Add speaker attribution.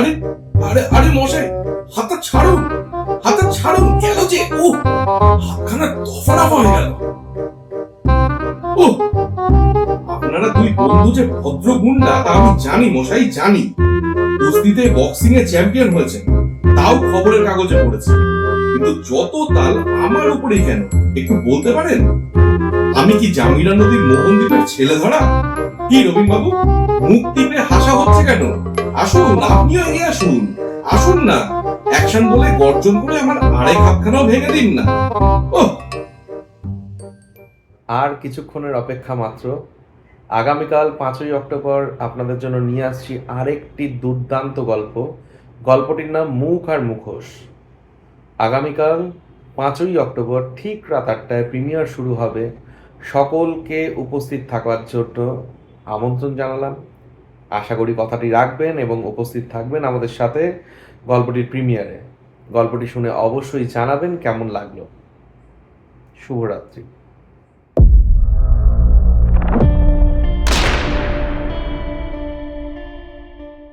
Speaker 1: আরে আরে আরে মশাই, হাতটা ছাড়ুন, হাতটা ছাড়ুন, গেল যে। ও, হাতখানা দফা রফা হয়ে গেল। ও, আপনারা দুই বন্ধু যে ভদ্র গুন্ডা তা আমি জানি মশাই, জানি। কুস্তিতে বক্সিং এ চ্যাম্পিয়ন হয়েছেন, তাও খবরের কাগজে পড়েছে। কিন্তু যত তাল আমার উপরেই কেন, একটু বলতে পারেন? আমি কি জামিলা নদীর মোহনদ্বীপের ছেলে ধরা? কি রবীন বাবু, মুখ টিপে হাসা হচ্ছে কেন? আসুন, আপনিও এগিয়ে আসুন, আসুন না। অ্যাকশন বলে গর্জন করে আমার আড়াই হাতখানাও ভেঙে দিন না। ওহ,
Speaker 2: আর কিছুক্ষণের অপেক্ষা মাত্র। আগামীকাল 5ই অক্টোবর আপনাদের জন্য নিয়ে আসছি আরেকটি দুর্দান্ত গল্প। গল্পটির নাম মুখ আর মুখোশ। আগামীকাল 5ই অক্টোবর ঠিক রাত 8টায় প্রিমিয়ার শুরু হবে। সকলকে উপস্থিত থাকার জন্য আমন্ত্রণ জানালাম। আশা করি কথাটি রাখবেন এবং উপস্থিত থাকবেন আমাদের সাথে গল্পটির প্রিমিয়ারে। গল্পটি শুনে অবশ্যই জানাবেন কেমন লাগলো। শুভরাত্রি।